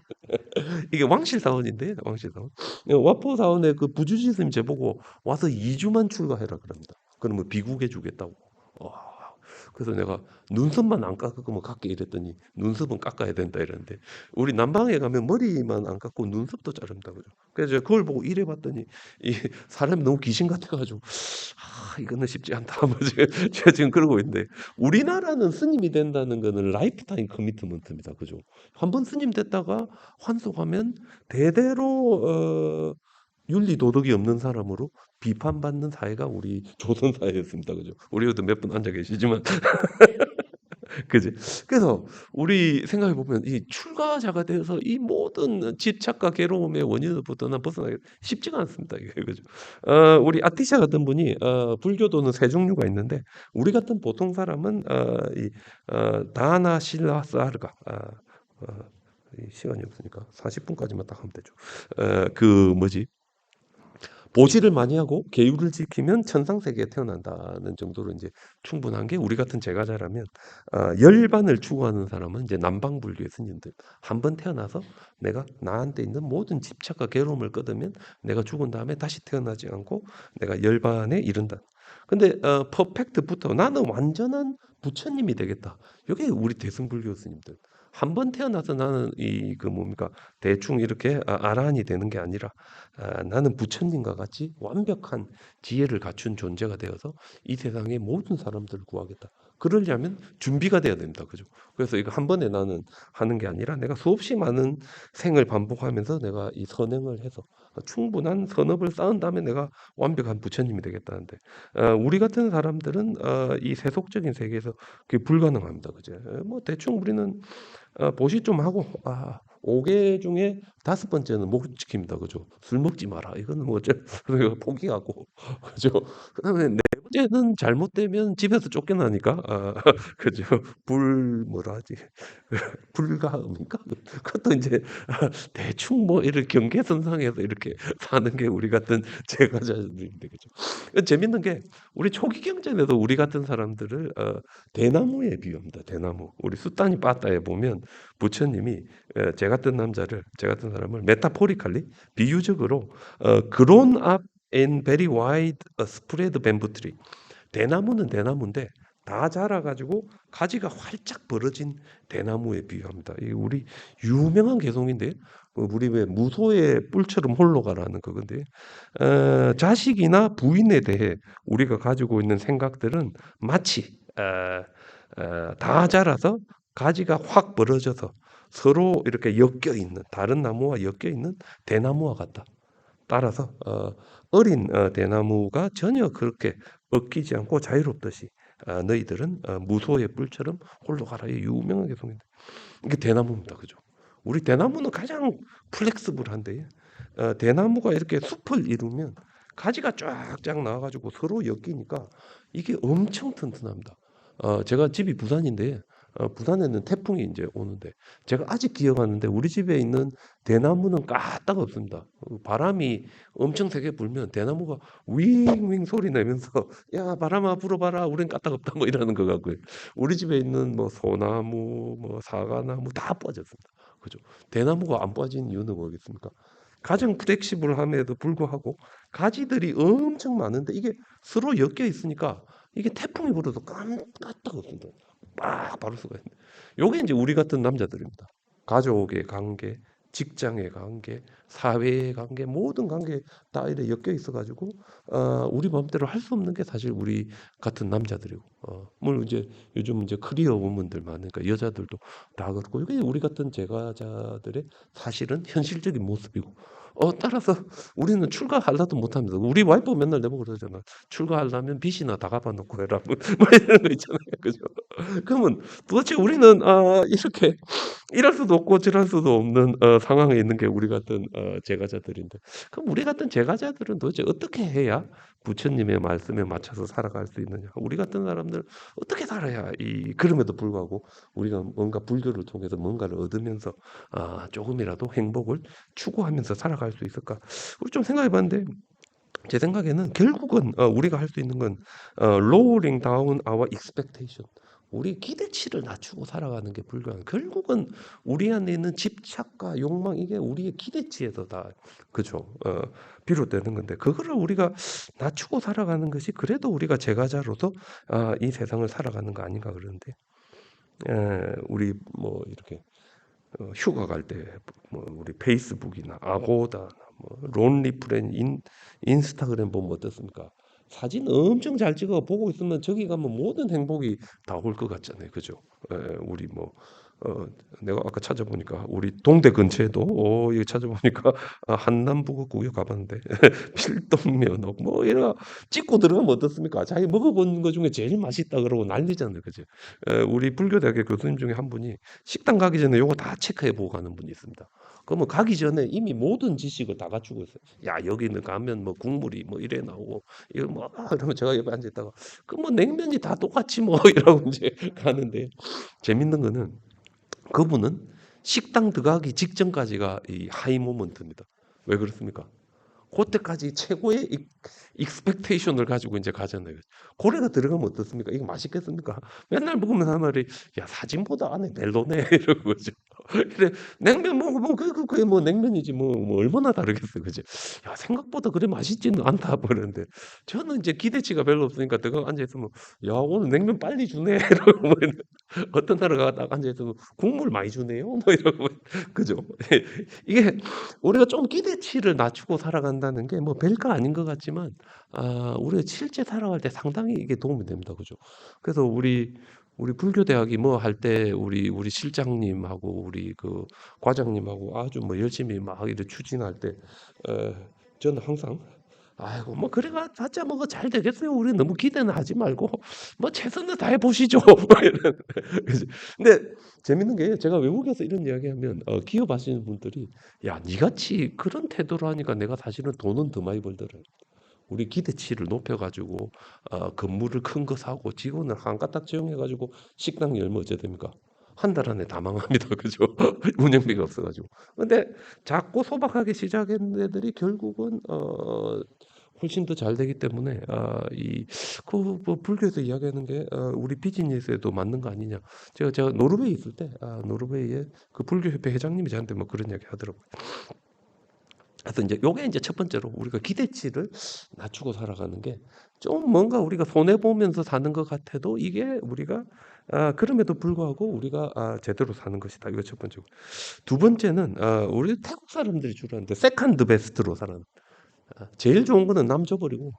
이게 왕실 사원인데 왕실 사원. 와포 사원의 그 부주지 스님 제보고 와서 2주만 출가해라 그럽니다. 그러면 비국해 주겠다고. 와, 그래서 내가 눈썹만 안 깎으면 깎게 이랬더니 눈썹은 깎아야 된다 이랬는데 우리 남방에 가면 머리만 안 깎고 눈썹도 자른다 그죠. 그래서 제가 그걸 보고 이래봤더니 이 사람이 너무 귀신 같아가지고 이거는 쉽지 않다. 뭐 제가 지금 그러고 있는데 우리나라는 스님이 된다는 거는 라이프타임 커미트먼트입니다. 그죠? 한 번 스님 됐다가 환속하면 대대로 윤리 도덕이 없는 사람으로 비판받는 사회가 우리 조선 사회였습니다. 그죠? 우리도 몇 분 앉아 계시지만 그지? 그래서 우리 생각해 보면 이 출가자가 되어서 이 모든 집착과 괴로움의 원인으로부터 벗어나기 쉽지가 않습니다. 이게 그죠? 우리 아티샤 같은 분이 불교도는 세 종류가 있는데 우리 같은 보통 사람은 다나 실라 사르가 이 시간이 없으니까 40분까지만 딱 하면 되죠. 그 뭐지? 보시를 많이 하고 계율을 지키면 천상 세계에 태어난다는 정도로 이제 충분한 게 우리 같은 제가자라면 열반을 추구하는 사람은 이제 남방불교의 스님들 한 번 태어나서 내가 나한테 있는 모든 집착과 괴로움을 끊으면 내가 죽은 다음에 다시 태어나지 않고 내가 열반에 이른다. 근데 퍼펙트부터 나는 완전한 부처님이 되겠다. 이게 우리 대승불교 스님들. 한 번 태어나서 나는 이 그 뭡니까 대충 이렇게 아라한이 되는 게 아니라 나는 부처님과 같이 완벽한 지혜를 갖춘 존재가 되어서 이 세상의 모든 사람들을 구하겠다. 그러려면 준비가 돼야 됩니다. 그죠? 그래서 이거 한 번에 나는 하는 게 아니라 내가 수없이 많은 생을 반복하면서 내가 이 선행을 해서 충분한 선업을 쌓은 다음에 내가 완벽한 부처님이 되겠다는데 우리 같은 사람들은 이 세속적인 세계에서 그게 불가능합니다. 그죠? 뭐 대충 우리는 보시 좀 하고 5개 중에 5번째는 못 지킵니다. 그죠? 술 먹지 마라. 이거는 뭐 어째 그래서 포기하고 그죠? 그다음에 네 번째는 잘못되면 집에서 쫓겨나니까 그죠? 뭐라 하지? 불가합니까? 그것도 이제 대충 뭐 이렇게 경계선상에서 이렇게 사는 게 우리 같은 제가자들인데 그죠? 재밌는 게 우리 초기 경전에도 우리 같은 사람들을 대나무에 비유합니다. 대나무. 우리 수따니 빠따에 보면 부처님이 제 같은 남자를 제 같은 사람을 메타포리칼리 비유적으로 grown up in very wide spread bamboo tree. 대나무는 대나무인데 다 자라가지고 가지가 활짝 벌어진 대나무에 비유합니다. 이 우리 유명한 개송인데 우리 왜 무소의 뿔처럼 홀로 가라는 그건데 자식이나 부인에 대해 우리가 가지고 있는 생각들은 마치 다 자라서 가지가 확 벌어져서 서로 이렇게 엮여 있는 다른 나무와 엮여 있는 대나무와 같다. 따라서 어린 대나무가 전혀 그렇게 얽히지 않고 자유롭듯이 너희들은 무소의 뿔처럼 홀로 가라. 이 유명한 개송인데 이게 대나무입니다. 그죠? 우리 대나무는 가장 플렉스블한데 대나무가 이렇게 숲을 이루면 가지가 쫙쫙 나와가지고 서로 엮이니까 이게 엄청 튼튼합니다. 제가 집이 부산인데 부산에는 태풍이 이제 오는데 제가 아직 기억하는데 우리 집에 있는 대나무는 까딱 없습니다. 바람이 엄청 세게 불면 대나무가 윙윙 소리 내면서 야 바람아 불어봐라 우린 까딱 없다 뭐 이러는 것 같고요. 우리 집에 있는 뭐 소나무 뭐 사과나무 다 빠졌습니다. 그죠? 대나무가 안 빠진 이유는 뭐겠습니까? 가장 플렉시블함에도 불구하고 가지들이 엄청 많은데 이게 서로 엮여 있으니까 이게 태풍이 불어도 까딱 없습니다. 막 바를 수가 있는. 요게 이제 우리 같은 남자들입니다. 가족의 관계, 직장의 관계, 사회의 관계, 모든 관계 다 이래 엮여 있어가지고 우리 마음대로 할 수 없는 게 사실 우리 같은 남자들이고 물론 이제 요즘 이제 크리어 우먼들 많으니까 여자들도 다 그렇고 이게 우리 같은 제과자들의 사실은 현실적인 모습이고 따라서 우리는 출가하려도 못합니다. 우리 와이프 맨날 내보고 그러잖아. 출가하려면 빚이나 다 갚아놓고 해라. 뭐 이런 거 있잖아요. 그죠? 그러면 도대체 우리는 이렇게 이럴 수도 없고 저럴 수도 없는 상황에 있는 게 우리 같은 제가자들인데 그럼 우리 같은 제가자들은 도대체 어떻게 해야 부처님의 말씀에 맞춰서 살아갈 수 있느냐? 우리 같은 사람들 어떻게 살아야 이 그럼에도 불구하고 우리가 뭔가 불교를 통해서 뭔가를 얻으면서 조금이라도 행복을 추구하면서 살아갈 수 있을까? 우리 좀 생각해봤는데 제 생각에는 결국은 우리가 할 수 있는 건 lowering down our expectation. 우리 기대치를 낮추고 살아가는 게 불교야. 결국은 우리 안에 있는 집착과 욕망 이게 우리의 기대치에서 다 그죠? 비롯되는 건데 그거를 우리가 낮추고 살아가는 것이 그래도 우리가 제가자로서 이 세상을 살아가는 거 아닌가 그러는데 우리 뭐 이렇게 휴가 갈 때 뭐 우리 페이스북이나 아고다나 뭐 론리프렌 인스타그램 보면 어떻습니까? 사진 엄청 잘 찍어 보고 있으면 저기 가면 모든 행복이 다 올 것 같잖아요. 그죠? 우리 뭐 내가 아까 찾아보니까 우리 동대 근처에도 이거 찾아보니까 한남부곡 구경 가봤는데 필동면허 뭐 이런 거 찍고 들어가면 어떻습니까? 자기 먹어본 것 중에 제일 맛있다 그러고 난리잖아요. 그죠? 우리 불교대학의 교수님 중에 한 분이 식당 가기 전에 요거 다 체크해 보고 가는 분이 있습니다. 그러면 가기 전에 이미 모든 지식을 다 갖추고 있어요. 야 여기는 가면 뭐 국물이 뭐 이래 나오고 이거 뭐 그러면 제가 옆에 앉아 있다가 그 뭐 냉면이 다 똑같이 뭐 이러고 이제 가는데 재밌는 거는 그분은 식당 들어가기 직전까지가 이 하이 모먼트입니다. 왜 그렇습니까? 그때까지 최고의 익스펙테이션을 가지고 이제 가잖아요. 고래가 들어가면 어떻습니까? 이거 맛있겠습니까? 맨날 먹으면 한 말이 야 사진보다 안에 멜로네 이러고 그죠. 그래 냉면 먹으면 그뭐 냉면이지 뭐 얼마나 다르겠어요, 그죠? 야 생각보다 그래 맛있지는 않다 그러는데 저는 이제 기대치가 별로 없으니까 들어가 앉아 있으면 야 오늘 냉면 빨리 주네 이러고 뭐 어떤 나라가 딱 앉아 있으면 국물 많이 주네요, 뭐 이러고 그죠? 이게 우리가 좀 기대치를 낮추고 살아간다는 게 뭐 별거 아닌 것 같지만 우리가 실제 살아갈 때 상당히 이게 도움이 됩니다. 그죠? 그래서 우리 불교대학이 뭐 할 때 우리 실장님하고 우리 그 과장님하고 아주 뭐 열심히 막 이렇게 추진할 때 저는 항상 아이고 뭐 그래가 봤자 뭐가 잘 되겠어요. 우리 너무 기대는 하지 말고 뭐 최선을 다해 보시죠. 뭐 이런. 그죠? 근데 재밌는 게 제가 외국에서 이런 이야기하면 기업 하시는 분들이 야, 니같이 그런 태도로 하니까 내가 사실은 돈은 더 많이 벌더라. 우리 기대치를 높여가지고 건물을 큰 거 사고 직원을 한 가닥 채용해가지고 식당 열면 어째 됩니까? 한 달 안에 다 망합니다. 그죠? 운영비가 없어가지고. 근데 작고 소박하게 시작한 애들이 결국은 훨씬 더 잘 되기 때문에 이그 뭐 불교에서 이야기하는 게 우리 비즈니스에도 맞는 거 아니냐. 제가 노르웨이 있을 때 노르웨이의 그 불교협회 회장님이 저한테 뭐 그런 이야기 하더라고요. 그래서 이제 요게 이제 첫 번째로 우리가 기대치를 낮추고 살아가는 게 좀 뭔가 우리가 손해 보면서 사는 것 같아도 이게 우리가 그럼에도 불구하고 우리가 제대로 사는 것이다. 이거 첫 번째고. 두 번째는 우리 태국 사람들이 주로 하는데 세컨드 베스트로 살아는. 제일 좋은 거는 남 줘버리고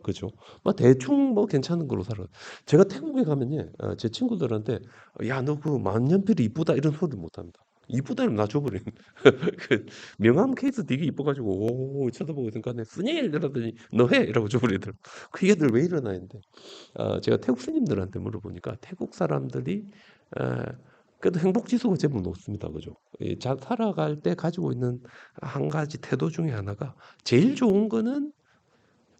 그죠? 뭐 대충 뭐 괜찮은 걸로 살아. 제가 태국에 가면요, 제 친구들한테 야 너 그 만년필이 이쁘다 이런 소리 못 합니다. 이쁘다 이러면 나 줘버리는. 그 명함 케이스 되게 이뻐가지고 오 쳐다보고 있으니까 내 스님 이러더니 너 해 이라고 줘버리더라고. 그 얘들 왜 이러나 했는데 제가 태국 스님들한테 물어보니까 태국 사람들이 에, 그래도 행복 지수가 제법 높습니다. 그죠? 살아갈 때 가지고 있는 한 가지 태도 중에 하나가 제일 좋은 거는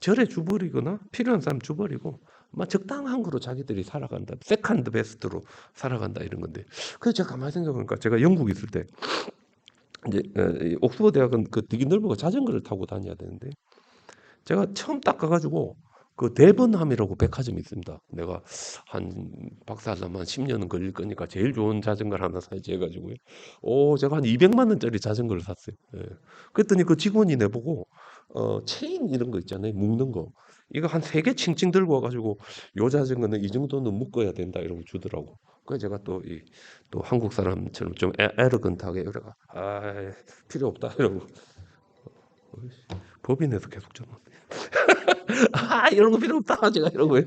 절에 줘버리거나 필요한 사람 줘버리고 막 적당한 거로 자기들이 살아간다. 세컨드 베스트로 살아간다 이런 건데. 그래서 제가 가만히 생각해보니까 제가 영국에 있을 때 이제 이 옥스퍼드 대학은 그 되게 넓고 자전거를 타고 다녀야 되는데 제가 처음 딱 가가지고 그 데번함이라고 백화점이 있습니다. 내가 한 박사하려면 한 10년은 걸릴 거니까 제일 좋은 자전거를 하나 사야지 해가지고요. 제가 한 200만 원짜리 자전거를 샀어요. 예. 그랬더니 그 직원이 내보고 체인 이런 거 있잖아요. 묶는 거. 이거 한 3개 칭칭 들고 와가지고 요 자전거는 이 정도는 묶어야 된다 이러고 주더라고. 그래서 제가 또 한국 사람처럼 좀 에러건트하게 이래가 필요 없다 이러고 법인에서 계속 전화. 이런 거 필요 없다. 제가 이런 거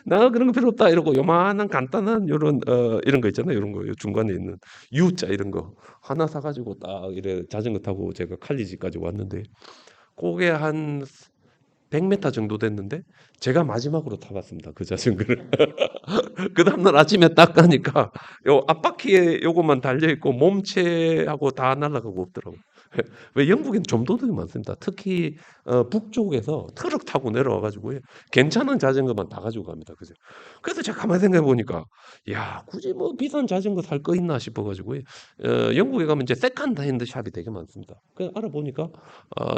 나 그런 거 필요 없다. 이러고 요만한 간단한 요런 이런 거 있잖아요. 이런 거 중간에 있는 U자 이런 거 하나 사가지고 딱 이래 자전거 타고 제가 칼리지까지 왔는데 그게 한 100m 정도 됐는데 제가 마지막으로 타봤습니다. 그 자전거를. 그 다음날 아침에 딱 가니까 요 앞바퀴에 요것만 달려 있고 몸체하고 다 날아가고 없더라고. 왜 영국엔 좀도둑이 많습니다. 특히 북쪽에서 트럭 타고 내려와 가지고 괜찮은 자전거만 다 가지고 갑니다. 그죠? 그래서 제가 가만히 생각해 보니까 야, 굳이 뭐 비싼 자전거 살 거 있나 싶어 가지고 영국에 가면 이제 세컨드 핸드 샵이 되게 많습니다. 그 알아보니까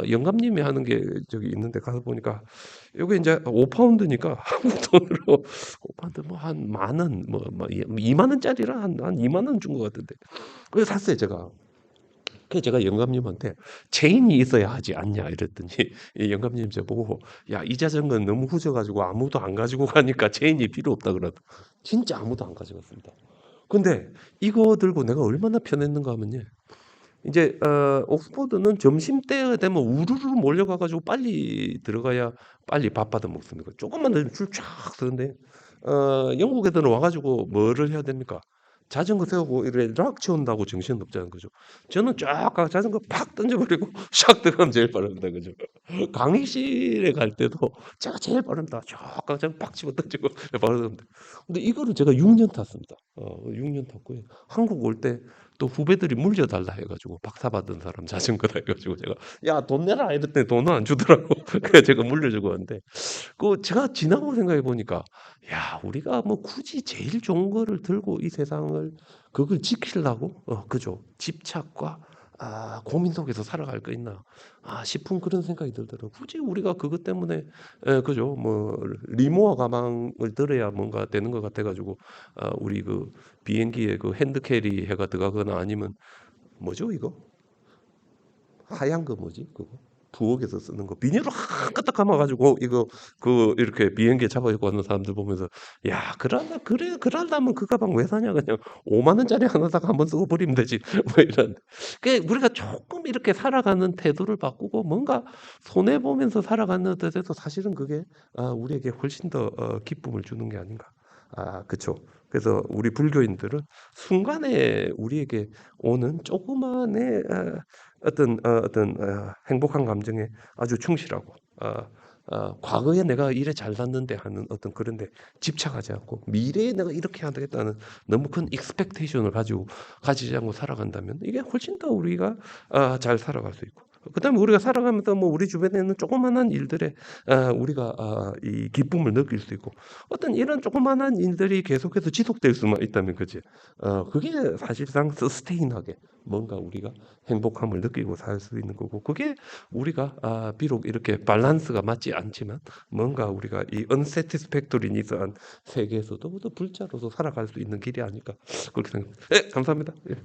영감님이 하는 게 저기 있는데 가서 보니까 요게 이제 5파운드니까 한국 돈으로 5파운드 뭐 한 만 원, 뭐 2만 원짜리라 한 2만 원 준 것 같은데. 그래서 샀어요, 제가. 그래서 제가 영감님한테 체인이 있어야 하지 않냐 이랬더니 이 영감님 저보고 야, 이 자전거는 너무 후져가지고 아무도 안 가지고 가니까 체인이 필요 없다 그러더. 진짜 아무도 안 가져갔습니다. 근데 이거 들고 내가 얼마나 편했는가 하면요. 이제 옥스퍼드는 점심때 되면 우르르 몰려가 가지고 빨리 들어가야 빨리 밥 받아 먹습니다. 조금만 늦으면 줄 쫙 서는데 영국 애들은 와 가지고 뭐를 해야 됩니까? 자전거 세우고 이래 락 치운다고 정신없잖아요. 그죠? 저는 쫙 가 자전거 팍 던져버리고 샥 들어가면 제일 빠릅니다. 그죠? 강의실에 갈 때도 제가 제일 빠릅니다. 쫙 가 자전거 팍 집어 던지고 바로 들어갑니다. 근데 이거를 제가 6년 탔습니다. 6년 탔고요. 한국 올 때 또 후배들이 물려달라 해가지고 박사 받은 사람 자전거다 해가지고 제가 야, 돈 내라 이랬더니 돈은 안 주더라고. 그래서 제가 물려주고 왔는데 그 제가 지나고 생각해 보니까 야, 우리가 뭐 굳이 제일 좋은 거를 들고 이 세상을 그걸 지키려고 그죠? 집착과 고민 속에서 살아갈 거 있나 싶은 그런 생각이 들더라고요. 굳이 우리가 그것 때문에 그죠? 뭐 리모아 가방을 들어야 뭔가 되는 것 같아가지고 우리 그 비행기에 그 핸드캐리 해가 들어가거나 아니면 뭐죠 이거? 하얀 거 뭐지 그거? 부엌에서 쓰는 거 비닐로 끄떡 감아가지고 이거 그 이렇게 비행기에 잡아입고 가는 사람들 보면서 야, 그러려면 그 가방 왜 사냐 그냥 5만 원짜리 하나 사가 한번 쓰고 버리면 되지 뭐 이런. 그 우리가 조금 이렇게 살아가는 태도를 바꾸고 뭔가 손해 보면서 살아가는 데서 사실은 그게 우리에게 훨씬 더 기쁨을 주는 게 아닌가. 그쵸. 그래서 우리 불교인들은 순간에 우리에게 오는 조그만의 어떤 행복한 감정에 아주 충실하고 과거에 내가 이래 잘 샀는데 하는 어떤 그런데 집착하지 않고 미래에 내가 이렇게 해야 되겠다는 너무 큰 익스펙테이션을 가지지 않고 살아간다면 이게 훨씬 더 우리가 잘 살아갈 수 있고 그다음에 우리가 살아가면서 뭐 우리 주변에 있는 조그만한 일들에 우리가 이 기쁨을 느낄 수 있고 어떤 이런 조그만한 일들이 계속해서 지속될 수만 있다면 그지 그게 사실상 서스테인하게 뭔가 우리가 행복함을 느끼고 살 수 있는 거고 그게 우리가 비록 이렇게 밸런스가 맞지 않지만 뭔가 우리가 이 unsatisfactory니스한 세계에서도 더 불자로서 살아갈 수 있는 길이 아닐까 그렇게 생각합니다. 네, 감사합니다. 예.